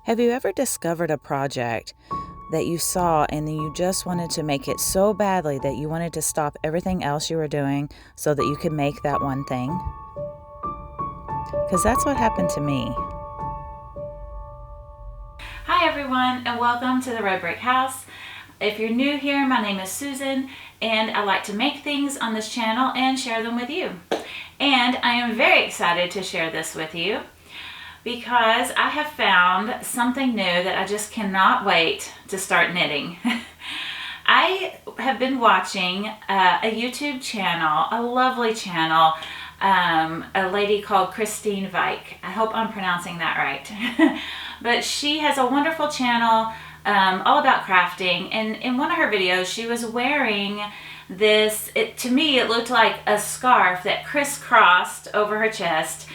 Have you ever discovered a project that you saw and then you just wanted to make it so badly that you wanted to stop everything else you were doing so that you could make that one thing? Because that's what happened to me. Hi everyone, and welcome to the Red Brick House. If you're new here, my name is Susan, and I like to make things on this channel and share them with you. And I am very excited to share this with you because I have found something new that I just cannot wait to start knitting. I have been watching a YouTube channel, a lovely channel, a lady called Christine Vike. I hope I'm pronouncing that right. But she has a wonderful channel all about crafting, and in one of her videos she was wearing this, to me it looked like a scarf that crisscrossed over her chest,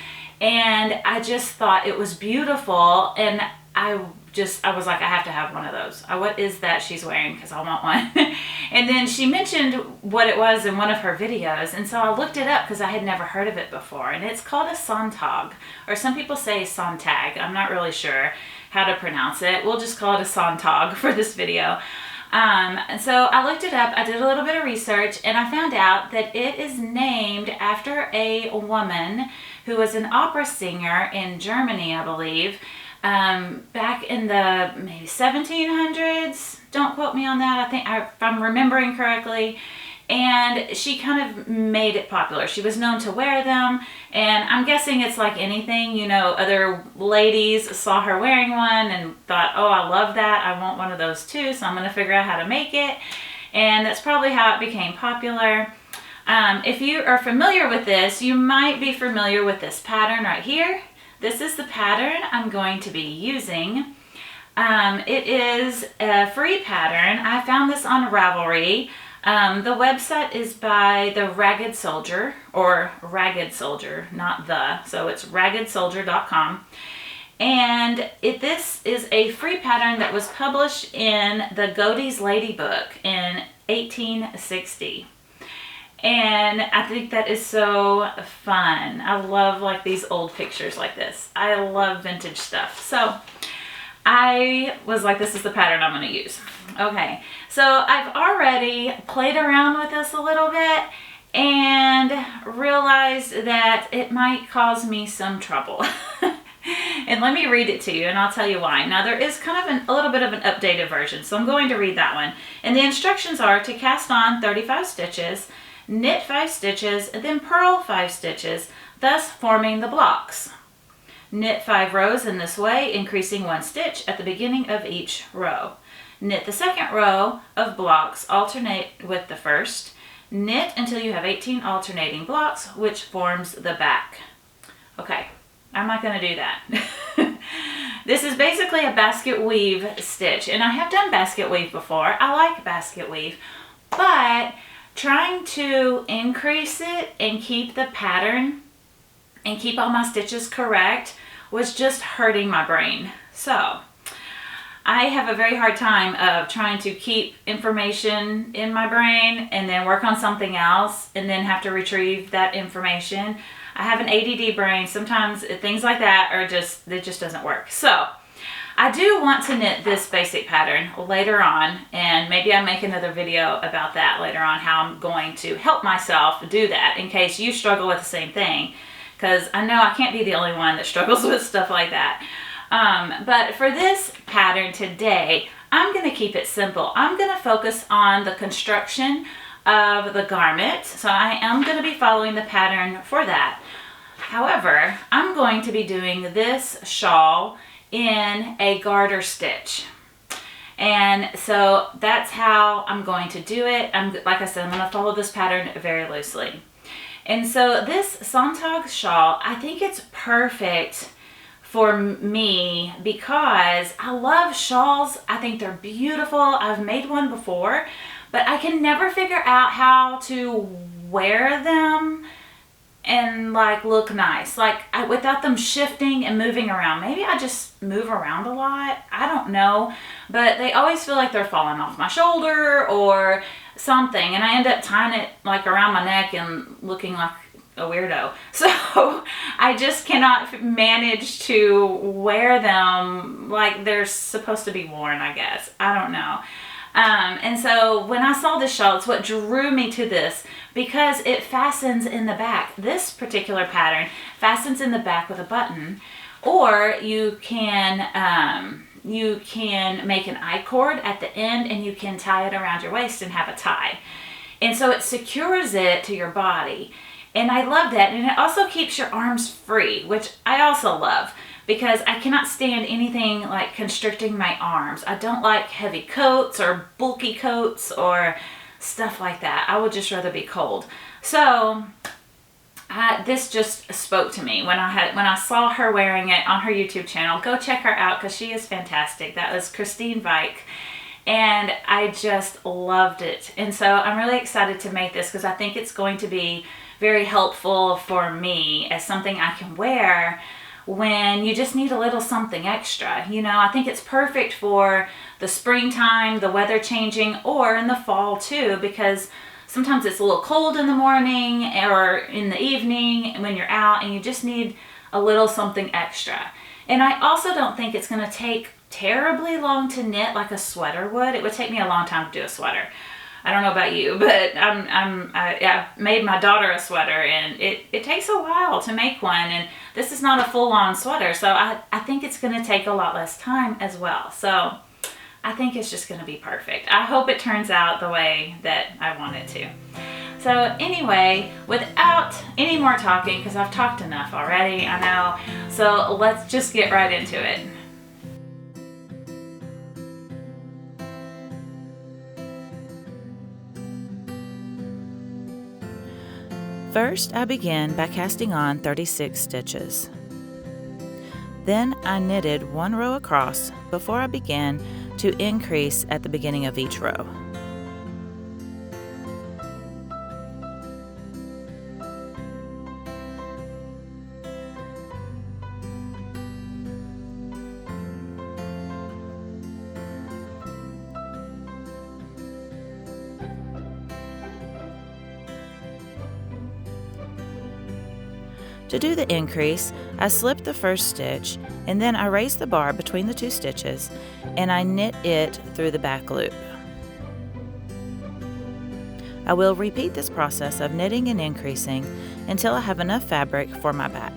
and I just thought it was beautiful, and I was like, I have to have one of those. What is that she's wearing? Because I want one. And then she mentioned what it was in one of her videos, and so I looked it up because I had never heard of it before, and it's called a Sontag, or some people say Sontag. I'm not really sure how to pronounce it. We'll just call it a Sontag for this video. And so I looked it up, I did a little bit of research, and I found out that it is named after a woman who was an opera singer in Germany, I believe, back in the maybe 1700s. Don't quote me on that. I think if I'm remembering correctly. And she kind of made it popular. She was known to wear them, and I'm guessing it's like anything, you know, other ladies saw her wearing one and thought, oh, I love that, I want one of those too, so I'm going to figure out how to make it. And that's probably how it became popular. If you are familiar with this, you might be familiar with this pattern right here. This is the pattern I'm going to be using. It is a free pattern. I found this on Ravelry. The website is by the Ragged Soldier, or Ragged Soldier, not the, so it's raggedsoldier.com. And this is a free pattern that was published in the Godey's Lady book in 1860. And I think that is so fun. I love like these old pictures like this. I love vintage stuff. So I was like, this is the pattern I'm going to use. Okay, so I've already played around with this a little bit and realized that it might cause me some trouble. And let me read it to you, and I'll tell you why. Now, there is kind of a little bit of an updated version, so I'm going to read that one. And the instructions are to cast on 35 stitches, knit 5 stitches, and then purl 5 stitches, thus forming the blocks. Knit 5 rows in this way, increasing 1 stitch at the beginning of each row. Knit the second row of blocks, alternate with the first. Knit until you have 18 alternating blocks, which forms the back. Okay, I'm not going to do that. This is basically a basket weave stitch, and I have done basket weave before. I like basket weave, but trying to increase it and keep the pattern and keep all my stitches correct was just hurting my brain. So I have a very hard time of trying to keep information in my brain and then work on something else and then have to retrieve that information. I have an ADD brain. Sometimes things like that are just, it just doesn't work. So I do want to knit this basic pattern later on, and maybe I'll make another video about that later on, how I'm going to help myself do that in case you struggle with the same thing, because I know I can't be the only one that struggles with stuff like that. But for this pattern today, I'm going to keep it simple. I'm going to focus on the construction of the garment, so I am going to be following the pattern for that. However, I'm going to be doing this shawl in a garter stitch, and so that's how I'm going to do it. Like I said, I'm going to follow this pattern very loosely. And so this Sontag shawl, I think it's perfect for me because I love shawls. I think they're beautiful. I've made one before, but I can never figure out how to wear them and like look nice, like without them shifting and moving around. Maybe I just move around a lot, I don't know, but they always feel like they're falling off my shoulder or something, and I end up tying it like around my neck and looking like a weirdo. So I I just cannot manage to wear them like they're supposed to be worn, I guess. I don't know. And so when I saw this shawl, it's what drew me to this, because it fastens in the back. This particular pattern fastens in the back with a button, or you can make an I-cord at the end and you can tie it around your waist and have a tie. And so it secures it to your body. And I love that. And it also keeps your arms free, which I also love, because I cannot stand anything like constricting my arms. I don't like heavy coats or bulky coats or stuff like that. I would just rather be cold. So this just spoke to me when I saw her wearing it on her YouTube channel. Go check her out because she is fantastic. That was Christine Vike. And I just loved it. And so I'm really excited to make this because I think it's going to be very helpful for me as something I can wear when you just need a little something extra. You know, I think it's perfect for the springtime, the weather changing, or in the fall too, because sometimes it's a little cold in the morning or in the evening when you're out and you just need a little something extra. And I also don't think it's going to take terribly long to knit like a sweater would. It would take me a long time to do a sweater. I don't know about you, but I made my daughter a sweater, and it takes a while to make one, and this is not a full-on sweater, so I think it's going to take a lot less time as well. So I think it's just going to be perfect. I hope it turns out the way that I want it to. So anyway, without any more talking, because I've talked enough already, I know, so let's just get right into it. First, I began by casting on 36 stitches. Then I knitted one row across before I began to increase at the beginning of each row. To do the increase, I slipped the first stitch and then I raised the bar between the two stitches and I knit it through the back loop. I will repeat this process of knitting and increasing until I have enough fabric for my back.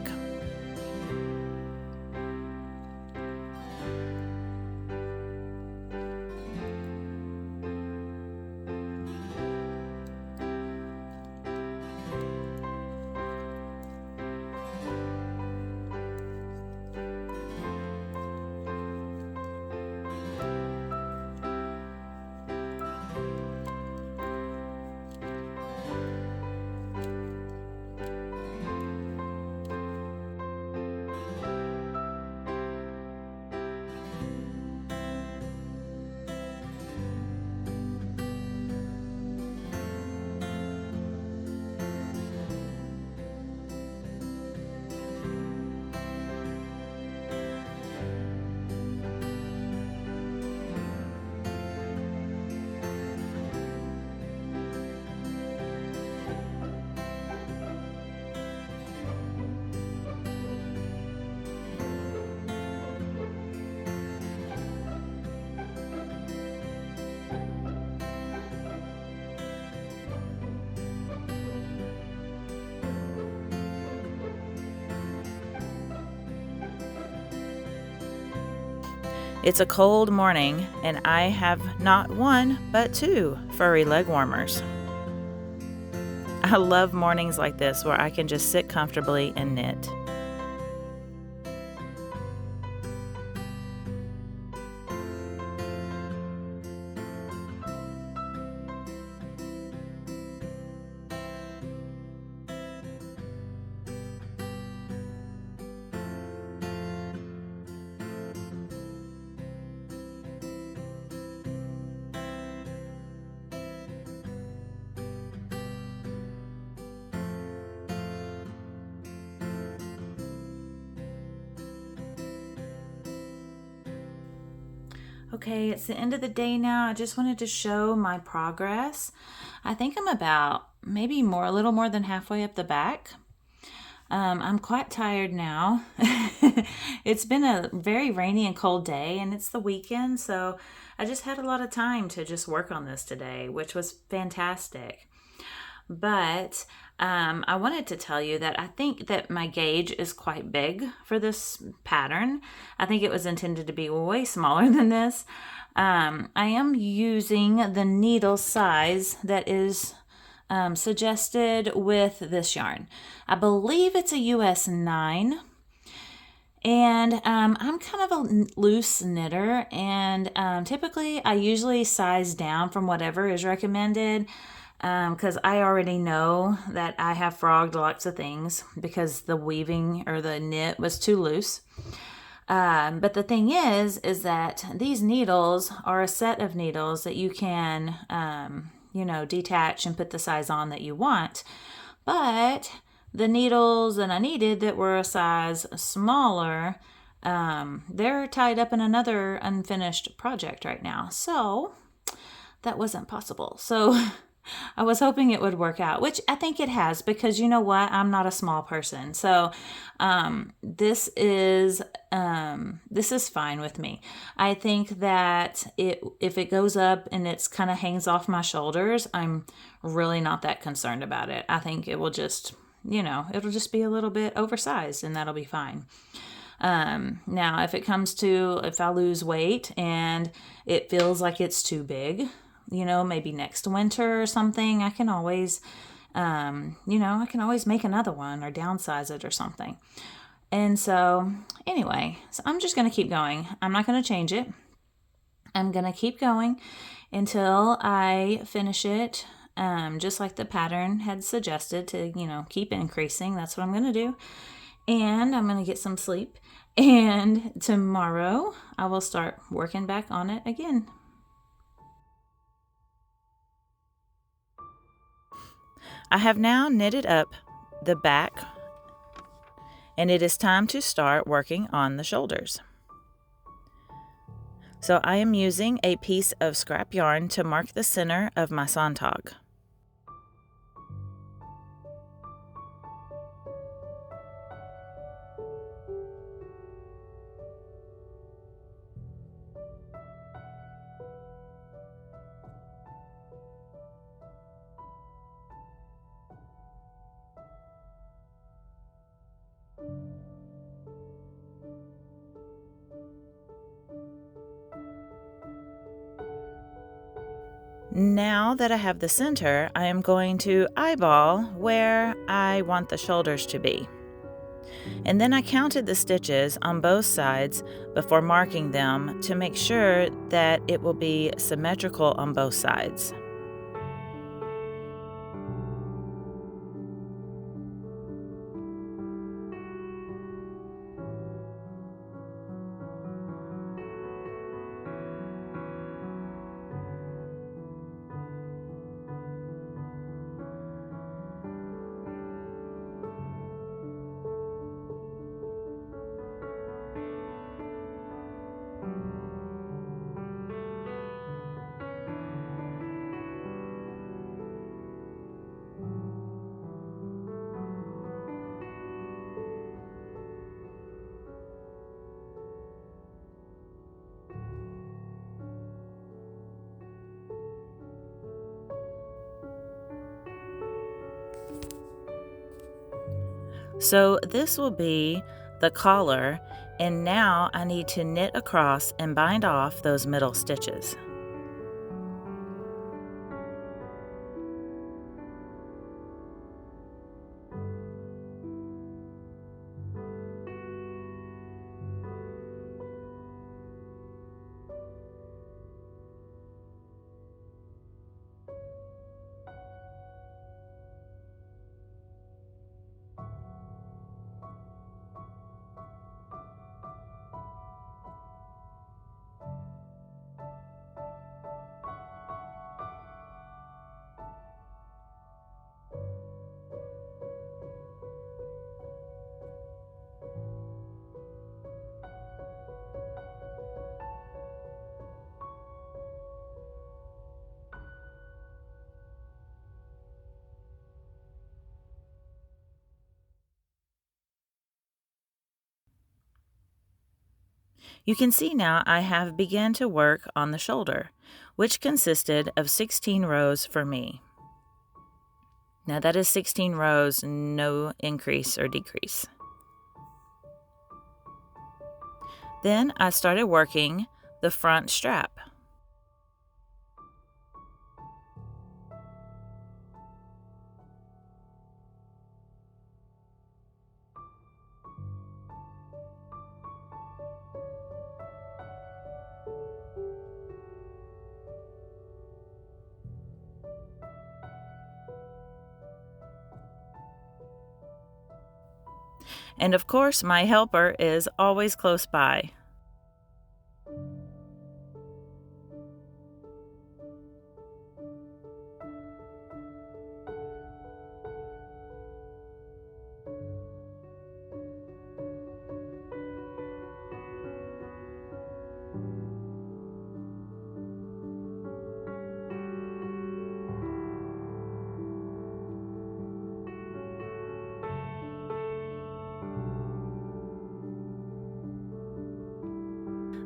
It's a cold morning, and I have not one, but two furry leg warmers. I love mornings like this where I can just sit comfortably and knit. Okay, it's the end of the day now. I just wanted to show my progress. I think I'm about maybe a little more than halfway up the back. I'm quite tired now. It's been a very rainy and cold day, and it's the weekend, so I just had a lot of time to just work on this today, which was fantastic. But I wanted to tell you that I think that my gauge is quite big for this pattern. I think it was intended to be way smaller than this. I am using the needle size that is suggested with this yarn. I believe it's a US 9. And I'm kind of a loose knitter, and typically I usually size down from whatever is recommended because I already know that I have frogged lots of things because the weaving or the knit was too loose. But the thing is that these needles are a set of needles that you can, detach and put the size on that you want. But the needles that I needed that were a size smaller, they're tied up in another unfinished project right now. So that wasn't possible. So I was hoping it would work out, which I think it has, because you know what? I'm not a small person. So this is fine with me. I think that if it goes up and it's kind of hangs off my shoulders, I'm really not that concerned about it. I think it will just, it'll just be a little bit oversized, and that'll be fine. Now, if I lose weight and it feels like it's too big, maybe next winter or something, I can always, make another one or downsize it or something. And so anyway, I'm just going to keep going. I'm not going to change it. I'm going to keep going until I finish it, just like the pattern had suggested to, keep increasing. That's what I'm going to do. And I'm going to get some sleep. And tomorrow I will start working back on it again. I have now knitted up the back, and it is time to start working on the shoulders. So I am using a piece of scrap yarn to mark the center of my Sontag. Now that I have the center, I am going to eyeball where I want the shoulders to be. And then I counted the stitches on both sides before marking them to make sure that it will be symmetrical on both sides. So this will be the collar, and now I need to knit across and bind off those middle stitches. You can see now I have begun to work on the shoulder, which consisted of 16 rows for me. Now that is 16 rows, no increase or decrease. Then I started working the front strap. And of course, my helper is always close by.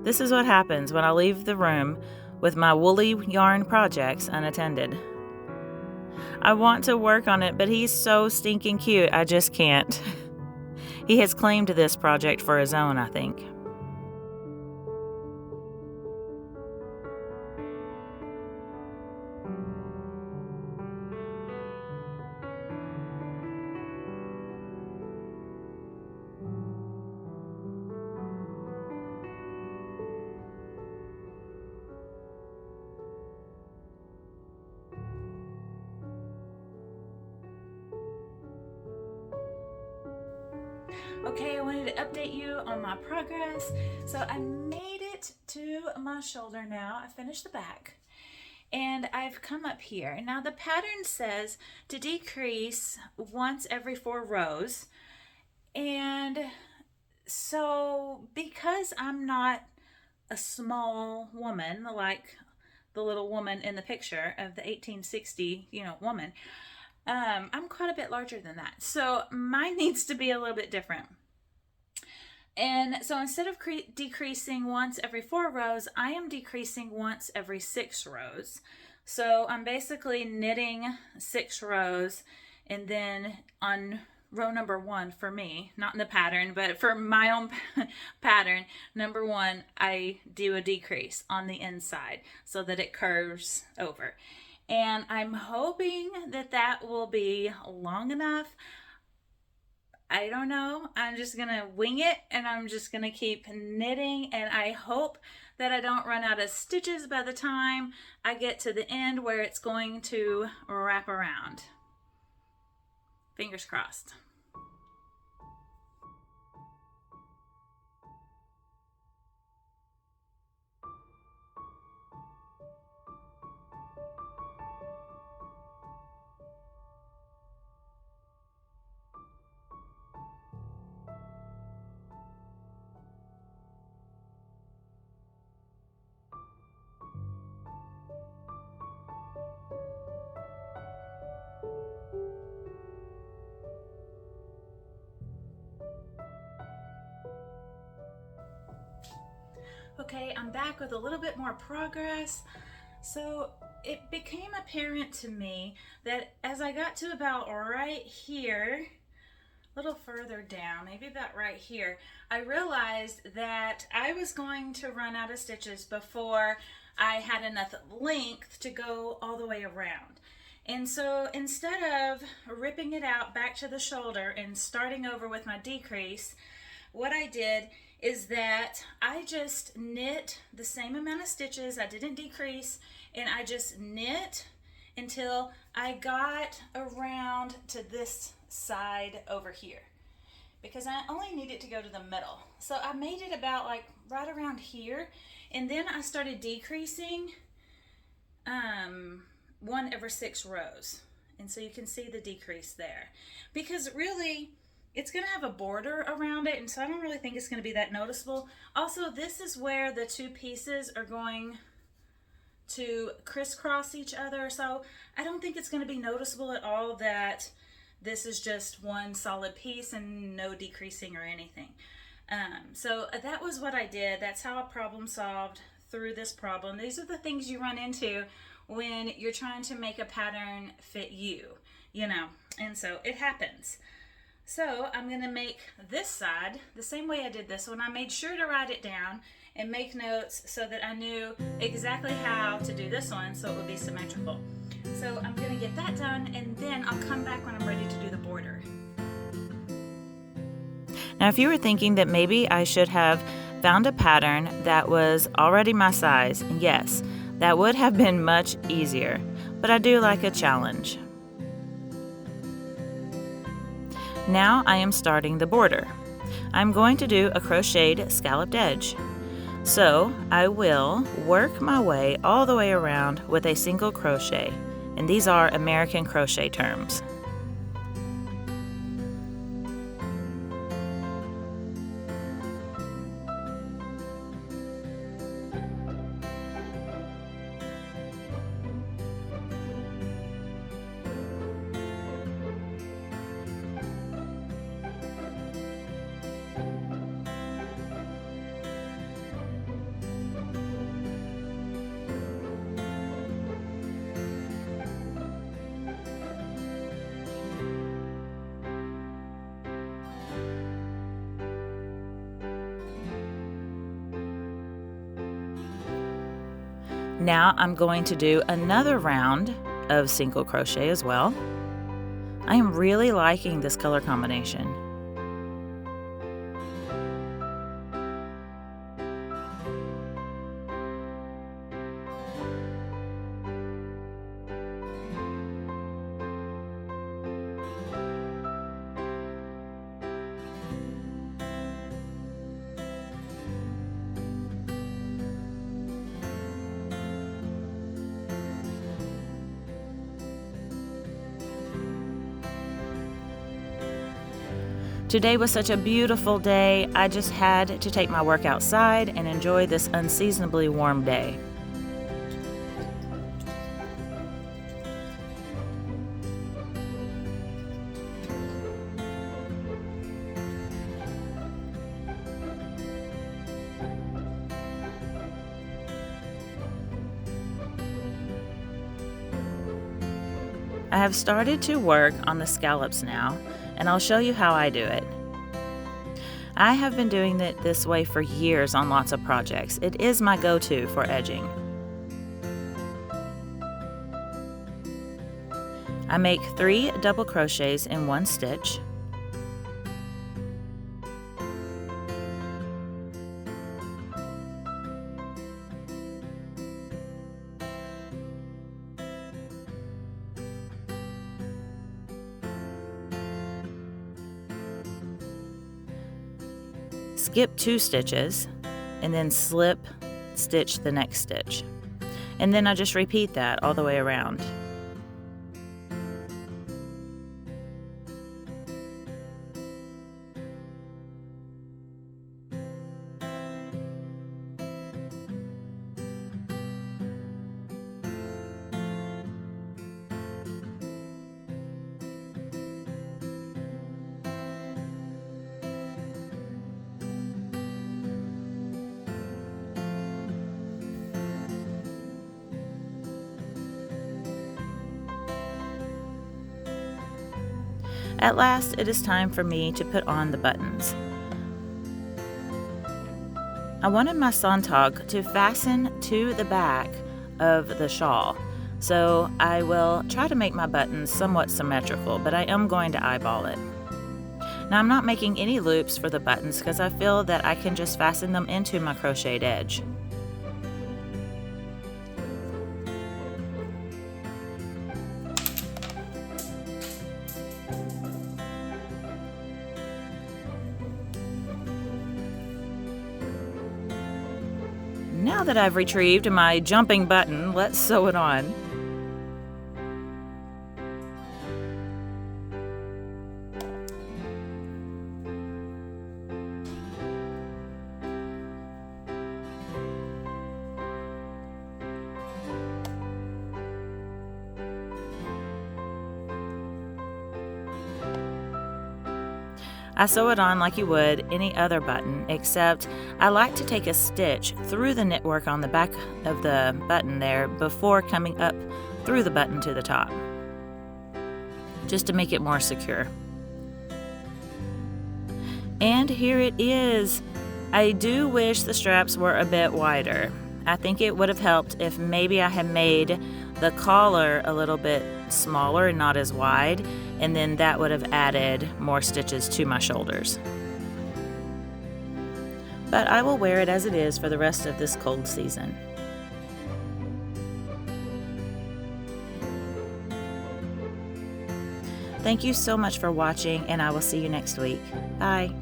This is what happens when I leave the room with my woolly yarn projects unattended. I want to work on it, but he's so stinking cute, I just can't. He has claimed this project for his own, I think. Okay, I wanted to update you on my progress. So I made it to my shoulder now. I finished the back and I've come up here. Now the pattern says to decrease once every 4 rows. And so because I'm not a small woman like the little woman in the picture of the 1860, woman, I'm quite a bit larger than that. So mine needs to be a little bit different. And so instead of decreasing once every 4 rows, I am decreasing once every 6 rows. So I'm basically knitting 6 rows, and then on row number 1 for me, not in the pattern, but for my own pattern, number 1, I do a decrease on the inside so that it curves over. And I'm hoping that that will be long enough. I don't know. I'm just going to wing it, and I'm just going to keep knitting, and I hope that I don't run out of stitches by the time I get to the end where it's going to wrap around. Fingers crossed. Okay, I'm back with a little bit more progress. So it became apparent to me that as I got to about right here, a little further down, maybe about right here, I realized that I was going to run out of stitches before I had enough length to go all the way around. And so instead of ripping it out back to the shoulder and starting over with my decrease, what I did is that I just knit the same amount of stitches. I didn't decrease, and I just knit until I got around to this side over here, because I only needed to go to the middle. So I made it about like right around here, and then I started decreasing 1 every 6 rows. And so you can see the decrease there, because really it's going to have a border around it, and so I don't really think it's going to be that noticeable. Also, this is where the 2 pieces are going to crisscross each other, so I don't think it's going to be noticeable at all that this is just one solid piece and no decreasing or anything. So that was what I did. That's how I problem solved through this problem. These are the things you run into when you're trying to make a pattern fit you, and so it happens. So I'm going to make this side the same way I did this one. I made sure to write it down and make notes so that I knew exactly how to do this one so it would be symmetrical. So I'm going to get that done, and then I'll come back when I'm ready to do the border. Now, if you were thinking that maybe I should have found a pattern that was already my size, yes, that would have been much easier, but I do like a challenge. Now I am starting the border. I'm going to do a crocheted scalloped edge. So I will work my way all the way around with a single crochet, and these are American crochet terms. Now I'm going to do another round of single crochet as well. I am really liking this color combination. Today was such a beautiful day, I just had to take my work outside and enjoy this unseasonably warm day. I have started to work on the scallops now, and I'll show you how I do it. I have been doing it this way for years on lots of projects. It is my go-to for edging. I make 3 double crochets in one stitch. Skip 2 stitches and then slip stitch the next stitch, and then I just repeat that all the way around. At last, it is time for me to put on the buttons. I wanted my Sontag to fasten to the back of the shawl, so I will try to make my buttons somewhat symmetrical, but I am going to eyeball it. Now I'm not making any loops for the buttons because I feel that I can just fasten them into my crocheted edge. Now that I've retrieved my jumping button, let's sew it on. I sew it on like you would any other button, except I like to take a stitch through the knitwork on the back of the button there before coming up through the button to the top, just to make it more secure. And here it is. I do wish the straps were a bit wider. I think it would have helped if maybe I had made the collar a little bit smaller and not as wide, and then that would have added more stitches to my shoulders. But I will wear it as it is for the rest of this cold season. Thank you so much for watching, and I will see you next week. Bye.